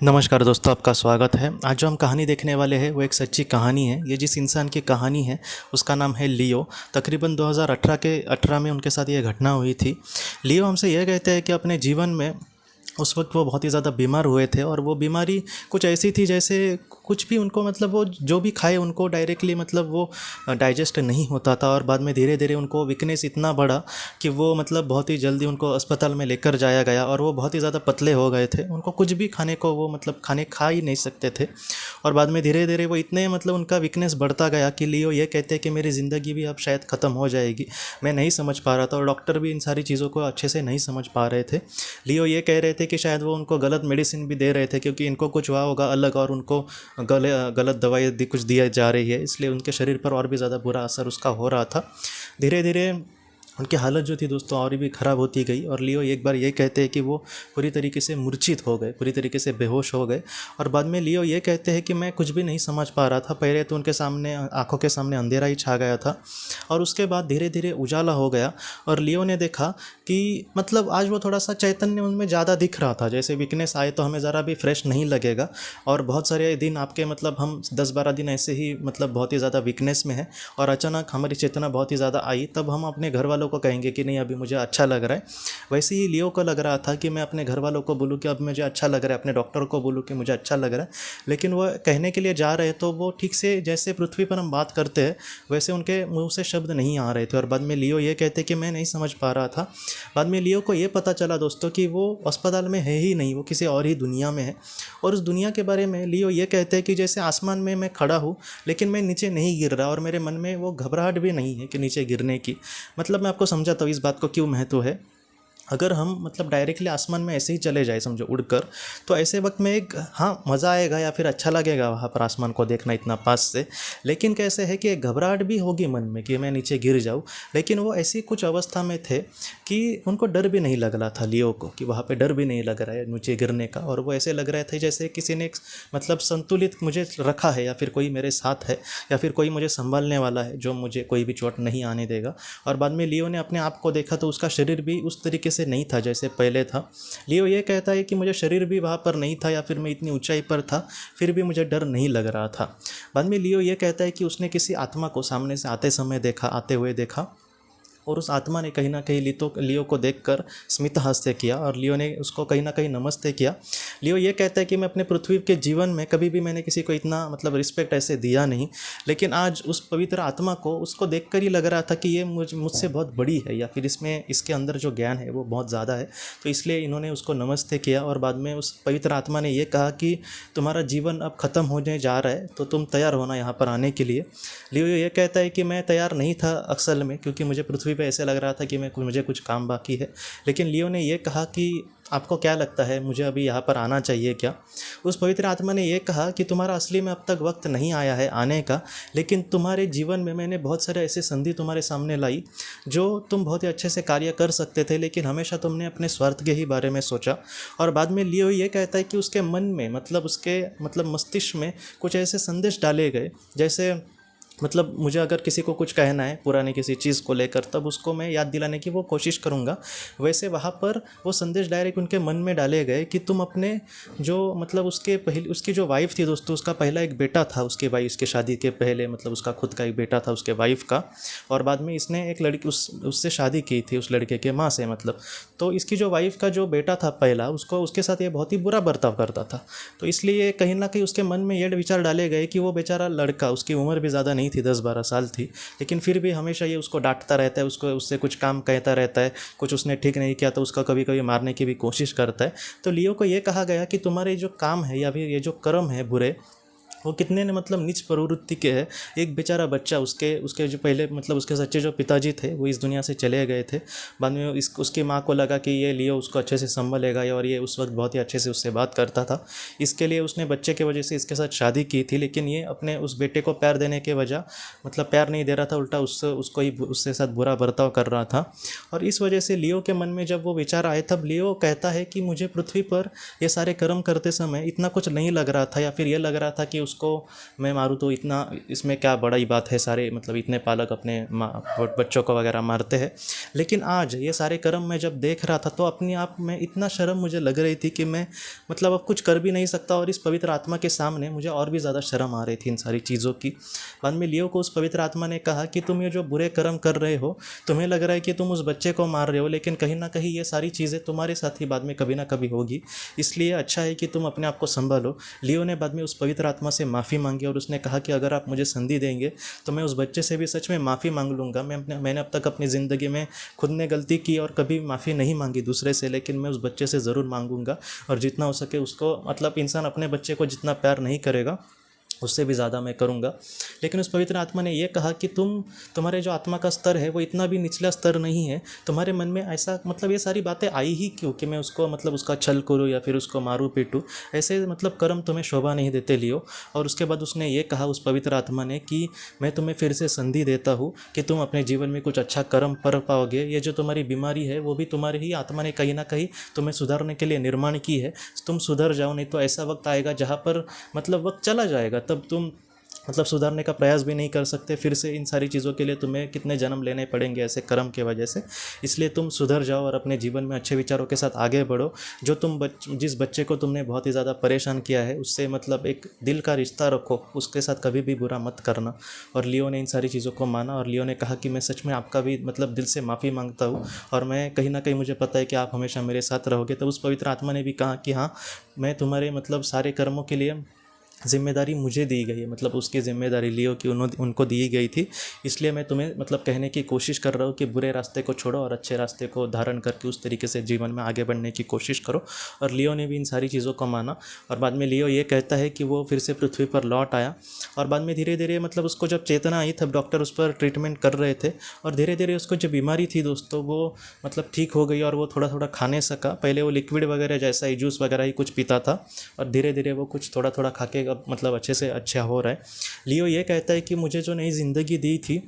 नमस्कार दोस्तों, आपका स्वागत है। आज जो हम कहानी देखने वाले हैं वो एक सच्ची कहानी है। ये जिस इंसान की कहानी है उसका नाम है लियो। तकरीबन 2018 में उनके साथ ये घटना हुई थी। लियो हमसे यह कहते हैं कि अपने जीवन में उस वक्त वो बहुत ही ज़्यादा बीमार हुए थे और वो बीमारी कुछ ऐसी थी जैसे कुछ भी उनको मतलब वो जो भी खाए उनको डायरेक्टली मतलब वो डाइजेस्ट नहीं होता था। और बाद में धीरे धीरे उनको वीकनेस इतना बढ़ा कि वो मतलब बहुत ही जल्दी उनको अस्पताल में लेकर जाया गया और वो बहुत ही ज़्यादा पतले हो गए थे। उनको कुछ भी खाने को वो मतलब खाने खा ही नहीं सकते थे। और बाद में धीरे धीरे वो इतने मतलब उनका वीकनेस बढ़ता गया कि लियो ये कहते हैं कि मेरी ज़िंदगी भी अब शायद ख़त्म हो जाएगी। मैं नहीं समझ पा रहा था और डॉक्टर भी इन सारी चीज़ों को अच्छे से नहीं समझ पा रहे थे। लियो ये कह रहे थे कि शायद वो उनको गलत मेडिसिन भी दे रहे थे क्योंकि इनको कुछ हुआ होगा अलग और उनको गलत दवाई कुछ दिया जा रही है, इसलिए उनके शरीर पर और भी ज़्यादा बुरा असर उसका हो रहा था। धीरे धीरे उनकी हालत जो थी दोस्तों और भी ख़राब होती गई और लियो एक बार ये कहते हैं कि वो पूरी तरीके से मूर्छित हो गए, पूरी तरीके से बेहोश हो गए। और बाद में लियो ये कहते हैं कि मैं कुछ भी नहीं समझ पा रहा था। पहले तो उनके सामने आंखों के सामने अंधेरा ही छा गया था और उसके बाद धीरे धीरे उजाला हो गया। और लियो ने देखा कि मतलब आज वो थोड़ा सा चैतन्य उनमें ज़्यादा दिख रहा था। जैसे वीकनेस आए तो हमें ज़रा भी फ्रेश नहीं लगेगा और बहुत सारे दिन आपके मतलब हम 10-12 दिन ऐसे ही मतलब बहुत ही ज़्यादा वीकनेस में है और अचानक हमारी चेतना बहुत ही ज़्यादा आई, तब हम अपने घर वालों को कहेंगे कि नहीं अभी मुझे अच्छा लग रहा है। वैसे ही लियो को लग रहा था कि मैं अपने घर वालों को बोलूँ कि अब मुझे अच्छा लग रहा है, अपने डॉक्टर को बोलूँ कि मुझे अच्छा लग रहा है। लेकिन वो कहने के लिए जा रहे तो वो ठीक से जैसे पृथ्वी पर हम बात करते हैं वैसे उनके मुंह से शब्द नहीं आ रहे थे। और बाद में लियो ये कहते कि मैं नहीं समझ पा रहा था। बाद में लियो को ये पता चला दोस्तों कि वो अस्पताल में है ही नहीं, वो किसी और ही दुनिया में है। और उस दुनिया के बारे में लियो ये कहते हैं कि जैसे आसमान में मैं खड़ा हूँ लेकिन मैं नीचे नहीं गिर रहा और मेरे मन में वो घबराहट भी नहीं है कि नीचे गिरने की। मतलब मैं आपको समझाता हूँ इस बात को क्यों महत्व है। अगर हम मतलब डायरेक्टली आसमान में ऐसे ही चले जाए समझो उड़कर, तो ऐसे वक्त में एक हाँ मज़ा आएगा या फिर अच्छा लगेगा वहाँ पर आसमान को देखना इतना पास से। लेकिन कैसे है कि एक घबराहट भी होगी मन में कि मैं नीचे गिर जाऊँ। लेकिन वो ऐसी कुछ अवस्था में थे कि उनको डर भी नहीं लग रहा था लियो को, कि वहाँ पे डर भी नहीं लग रहा है नीचे गिरने का। और वो ऐसे लग रहे थे जैसे किसी ने मतलब संतुलित मुझे रखा है या फिर कोई मेरे साथ है या फिर कोई मुझे संभालने वाला है जो मुझे कोई भी चोट नहीं आने देगा। और बाद में लियो ने अपने आप को देखा तो उसका शरीर भी उस तरीके से नहीं था जैसे पहले था। लियो ये कहता है कि मुझे शरीर भी वहाँ पर नहीं था या फिर मैं इतनी ऊंचाई पर था फिर भी मुझे डर नहीं लग रहा था। बाद में लियो ये कहता है कि उसने किसी आत्मा को सामने से आते हुए देखा और उस आत्मा ने कहीं ना कहीं लियो को देखकर स्मित हास्य किया और लियो ने उसको कहीं ना कहीं नमस्ते किया। लियो ये कहता है कि मैं अपने पृथ्वी के जीवन में कभी भी मैंने किसी को इतना मतलब रिस्पेक्ट ऐसे दिया नहीं, लेकिन आज उस पवित्र आत्मा को उसको देखकर ही लग रहा था कि ये मुझसे बहुत बड़ी है या फिर इसके अंदर जो ज्ञान है वो बहुत ज़्यादा है। तो इसलिए इन्होंने उसको नमस्ते किया और बाद में उस पवित्र आत्मा ने ये कहा कि तुम्हारा जीवन अब ख़त्म होने जा रहा है तो तुम तैयार होना यहाँ पर आने के लिए। लियो ये कहता है कि मैं तैयार नहीं था असल में, क्योंकि मुझे पृथ्वी पे ऐसे लग रहा था कि मुझे कुछ काम बाकी है। लेकिन लियो ने ये कहा कि आपको क्या लगता है मुझे अभी यहाँ पर आना चाहिए क्या। उस पवित्र आत्मा ने ये कहा कि तुम्हारा असली में अब तक वक्त नहीं आया है आने का, लेकिन तुम्हारे जीवन में मैंने बहुत सारे ऐसे संधि तुम्हारे सामने लाई जो तुम बहुत ही अच्छे से कार्य कर सकते थे, लेकिन हमेशा तुमने अपने स्वार्थ के ही बारे में सोचा। और बाद में लियो ये कहता है कि उसके मन में मतलब उसके मतलब मस्तिष्क में कुछ ऐसे संदेश डाले गए जैसे मतलब मुझे अगर किसी को कुछ कहना है पुरानी किसी चीज़ को लेकर तब उसको मैं याद दिलाने की वो कोशिश करूँगा। वैसे वहाँ पर वो संदेश डायरेक्ट उनके मन में डाले गए कि तुम अपने जो मतलब उसकी जो वाइफ थी दोस्तों, उसका पहला एक बेटा था उसके वाइफ इसके शादी के पहले, मतलब उसका खुद का एक बेटा था उसके वाइफ का। और बाद में इसने एक लड़की उससे शादी की थी उस लड़के के माँ से मतलब। तो इसकी जो वाइफ का जो बेटा था पहला उसके साथ ये बहुत ही बुरा बर्ताव करता था। तो इसलिए कहीं ना कहीं उसके मन में ये विचार डाले गए कि वो बेचारा लड़का, उसकी उम्र भी ज़्यादा नहीं थी 10-12 साल थी, लेकिन फिर भी हमेशा ये उसको डांटता रहता है, उससे कुछ काम कहता रहता है, कुछ उसने ठीक नहीं किया तो उसका कभी कभी मारने की भी कोशिश करता है। तो लियो को ये कहा गया कि तुम्हारे जो काम है या फिर ये जो कर्म है बुरे वो कितने ने मतलब नीच प्रवृत्ति के है। एक बेचारा बच्चा उसके जो पहले मतलब उसके सच्चे जो पिताजी थे वो इस दुनिया से चले गए थे। बाद में उसकी माँ को लगा कि ये लियो उसको अच्छे से संभालेगा और ये उस वक्त बहुत ही अच्छे से उससे बात करता था, इसके लिए उसने बच्चे की वजह से इसके साथ शादी की थी। लेकिन ये अपने उस बेटे को प्यार देने के वजह मतलब प्यार नहीं दे रहा था, उल्टा उसके साथ बुरा बर्ताव कर रहा था। और इस वजह से लियो के मन में जब वो विचार आए तब लियो कहता है कि मुझे पृथ्वी पर ये सारे कर्म करते समय इतना कुछ नहीं लग रहा था या फिर ये लग रहा था कि उसको मैं मारूँ तो इतना इसमें क्या बड़ी बात है, सारे मतलब इतने पालक अपने बच्चों को वगैरह मारते हैं। लेकिन आज ये सारे कर्म मैं जब देख रहा था तो अपने आप में इतना शर्म मुझे लग रही थी कि मैं मतलब अब कुछ कर भी नहीं सकता, और इस पवित्र आत्मा के सामने मुझे और भी ज़्यादा शर्म आ रही थी इन सारी चीज़ों की। बाद में लियो को उस पवित्र आत्मा ने कहा कि तुम ये जो बुरे कर्म कर रहे हो, तुम्हें लग रहा है कि तुम उस बच्चे को मार रहे हो, लेकिन कहीं ना कहीं ये सारी चीज़ें तुम्हारे साथ ही बाद में कभी ना कभी होगी, इसलिए अच्छा है कि तुम अपने आप को संभालो। लियो ने बाद में उस पवित्र आत्मा से माफ़ी मांगी और उसने कहा कि अगर आप मुझे संधि देंगे तो मैं उस बच्चे से भी सच में माफ़ी मांग लूँगा। मैंने अब तक अपनी ज़िंदगी में खुद ने गलती की और कभी माफ़ी नहीं मांगी दूसरे से, लेकिन मैं उस बच्चे से ज़रूर मांगूंगा, और जितना हो सके उसको मतलब इंसान अपने बच्चे को जितना प्यार नहीं करेगा उससे भी ज़्यादा मैं करूँगा। लेकिन उस पवित्र आत्मा ने यह कहा कि तुम्हारे जो आत्मा का स्तर है वो इतना भी निचला स्तर नहीं है, तुम्हारे मन में ऐसा मतलब ये सारी बातें आई ही क्यों कि मैं उसको मतलब उसका छल करूँ या फिर उसको मारूँ पीटूँ, ऐसे मतलब कर्म तुम्हें शोभा नहीं देते लियो। और उसके बाद उसने ये कहा उस पवित्र आत्मा ने कि मैं तुम्हें फिर से संधि देता हूँ कि तुम अपने जीवन में कुछ अच्छा कर्म कर पाओगे। ये जो तुम्हारी बीमारी है वो भी तुम्हारी ही आत्मा ने कहीं ना कहीं तुम्हें सुधारने के लिए निर्माण की है, तुम सुधर जाओ, नहीं तो ऐसा वक्त आएगा जहाँ पर मतलब वक्त चला जाएगा, तब तुम मतलब सुधारने का प्रयास भी नहीं कर सकते, फिर से इन सारी चीज़ों के लिए तुम्हें कितने जन्म लेने पड़ेंगे ऐसे कर्म के वजह से। इसलिए तुम सुधर जाओ और अपने जीवन में अच्छे विचारों के साथ आगे बढ़ो। जो जिस बच्चे को तुमने बहुत ही ज़्यादा परेशान किया है उससे मतलब एक दिल का रिश्ता रखो, उसके साथ कभी भी बुरा मत करना। और लियो ने इन सारी चीज़ों को माना और लियो ने कहा कि मैं सच में आपका भी मतलब दिल से माफ़ी मांगता हूँ, और मैं कहीं ना कहीं मुझे पता है कि आप हमेशा मेरे साथ रहोगे। तो उस पवित्र आत्मा ने भी कहा कि हाँ, मैं तुम्हारे मतलब सारे कर्मों के लिए जिम्मेदारी मुझे दी गई है, मतलब उसकी जिम्मेदारी लियो कि उनको दी गई थी। इसलिए मैं तुम्हें मतलब कहने की कोशिश कर रहा हूँ कि बुरे रास्ते को छोड़ो और अच्छे रास्ते को धारण करके उस तरीके से जीवन में आगे बढ़ने की कोशिश करो। और लियो ने भी इन सारी चीज़ों को माना, और बाद में लियो ये कहता है कि वो फिर से पृथ्वी पर लौट आया, और बाद में धीरे धीरे मतलब उसको जब चेतना आई तब डॉक्टर उस पर ट्रीटमेंट कर रहे थे, और धीरे धीरे उसको जो बीमारी थी दोस्तों वो मतलब ठीक हो गई, और वो थोड़ा थोड़ा खाने सका। पहले वो लिक्विड वगैरह जैसा ही जूस वगैरह ही कुछ पीता था, और धीरे धीरे वो कुछ थोड़ा थोड़ा खा के अब मतलब अच्छे से अच्छा हो रहा है। लियो ये कहता है कि मुझे जो नई ज़िंदगी दी थी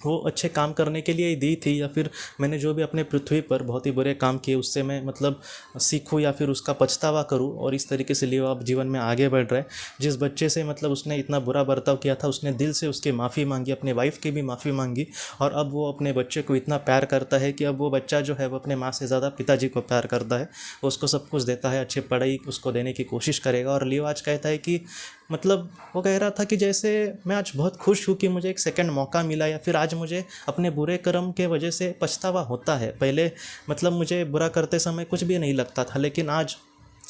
वो अच्छे काम करने के लिए ही दी थी, या फिर मैंने जो भी अपने पृथ्वी पर बहुत ही बुरे काम किए उससे मैं मतलब सीखूं या फिर उसका पछतावा करूं, और इस तरीके से लियो अब जीवन में आगे बढ़ रहा है। जिस बच्चे से मतलब उसने इतना बुरा बर्ताव किया था उसने दिल से उसकी माफ़ी मांगी, अपने वाइफ की भी माफ़ी मांगी, और अब वो अपने बच्चे को इतना प्यार करता है कि अब वो बच्चा जो है वो अपने माँ से ज़्यादा पिताजी को प्यार करता है, वो उसको सब कुछ देता है, अच्छी पढ़ाई उसको देने की कोशिश करेगा। और लियो आज कहता है कि मतलब वो कह रहा था कि जैसे मैं आज बहुत खुश हूँ कि मुझे एक सेकंड मौका मिला, या फिर आज मुझे अपने बुरे कर्म के वजह से पछतावा होता है। पहले मतलब मुझे बुरा करते समय कुछ भी नहीं लगता था, लेकिन आज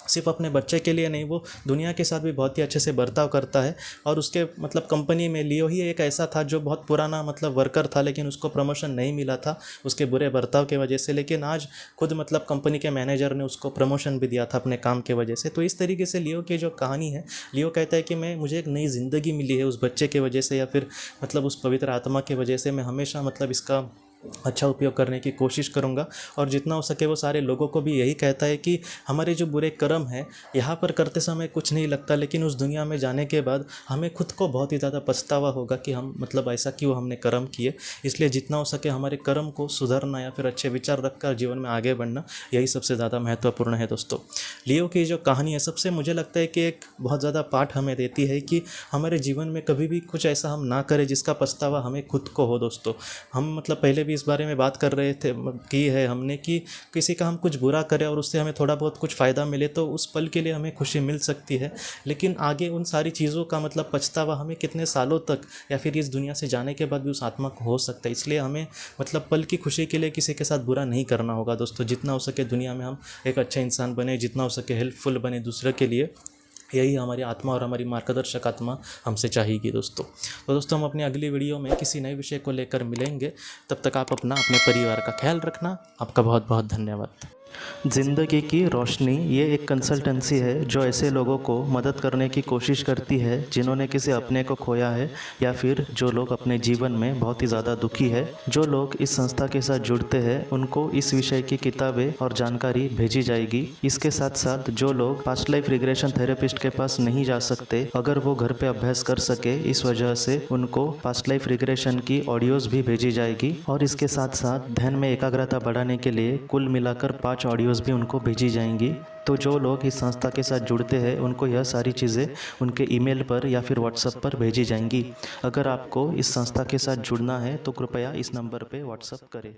सिर्फ अपने बच्चे के लिए नहीं, वो दुनिया के साथ भी बहुत ही अच्छे से बर्ताव करता है। और उसके मतलब कंपनी में लियो ही एक ऐसा था जो बहुत पुराना मतलब वर्कर था, लेकिन उसको प्रमोशन नहीं मिला था उसके बुरे बर्ताव के वजह से, लेकिन आज खुद मतलब कंपनी के मैनेजर ने उसको प्रमोशन भी दिया था अपने काम के वजह से। तो इस तरीके से लियो की जो कहानी है, लियो कहता है कि मुझे एक नई ज़िंदगी मिली है उस बच्चे के वजह से, या फिर मतलब उस पवित्र आत्मा के वजह से। मैं हमेशा मतलब इसका अच्छा उपयोग करने की कोशिश करूंगा, और जितना हो सके वो सारे लोगों को भी यही कहता है कि हमारे जो बुरे कर्म हैं यहाँ पर करते समय कुछ नहीं लगता, लेकिन उस दुनिया में जाने के बाद हमें खुद को बहुत ही ज़्यादा पछतावा होगा कि हम मतलब ऐसा क्यों हमने कर्म किए। इसलिए जितना हो सके हमारे कर्म को सुधारना या फिर अच्छे विचार रखकर जीवन में आगे बढ़ना, यही सबसे ज़्यादा महत्वपूर्ण है दोस्तों। लियो की जो कहानी है सबसे मुझे लगता है कि एक बहुत ज़्यादा पाठ हमें देती है कि हमारे जीवन में कभी भी कुछ ऐसा हम ना करें जिसका पछतावा हमें खुद को हो दोस्तों। हम मतलब पहले इस बारे में बात कर रहे थे की है हमने कि किसी का हम कुछ बुरा करें और उससे हमें थोड़ा बहुत कुछ फ़ायदा मिले तो उस पल के लिए हमें खुशी मिल सकती है, लेकिन आगे उन सारी चीज़ों का मतलब पछतावा हमें कितने सालों तक या फिर इस दुनिया से जाने के बाद भी उस आत्मा को हो सकता है। इसलिए हमें मतलब पल की खुशी के लिए किसी के साथ बुरा नहीं करना होगा दोस्तों। जितना हो सके दुनिया में हम एक अच्छा इंसान बने, जितना हो सके हेल्पफुल बने दूसरे के लिए, यही हमारी आत्मा और हमारी मार्गदर्शक आत्मा हमसे चाहेगी दोस्तों। तो दोस्तों हम अपनी अगली वीडियो में किसी नए विषय को लेकर मिलेंगे, तब तक आप अपना अपने परिवार का ख्याल रखना। आपका बहुत बहुत धन्यवाद। ज़िंदगी की रोशनी ये एक कंसल्टेंसी है जो ऐसे लोगों को मदद करने की कोशिश करती है जिन्होंने किसी अपने को खोया है या फिर जो लोग अपने जीवन में बहुत ही ज़्यादा दुखी है। जो लोग इस संस्था के साथ जुड़ते हैं उनको इस विषय की किताबें और जानकारी भेजी जाएगी। इसके साथ साथ जो लोग पास्ट लाइफ रिग्रेशन थेरेपिस्ट के पास नहीं जा सकते, अगर वो घर पे अभ्यास कर सके, इस वजह से उनको पास्ट लाइफ रिग्रेशन की ऑडियोज़ भी भेजी जाएगी। और इसके साथ साथ ध्यान में एकाग्रता बढ़ाने के लिए कुल मिलाकर 5 5 ऑडियोज़ भी उनको भेजी जाएंगी। तो जो लोग इस संस्था के साथ जुड़ते हैं उनको यह सारी चीज़ें उनके ईमेल पर या फिर व्हाट्सएप पर भेजी जाएंगी। अगर आपको इस संस्था के साथ जुड़ना है तो कृपया इस नंबर पे व्हाट्सएप करें।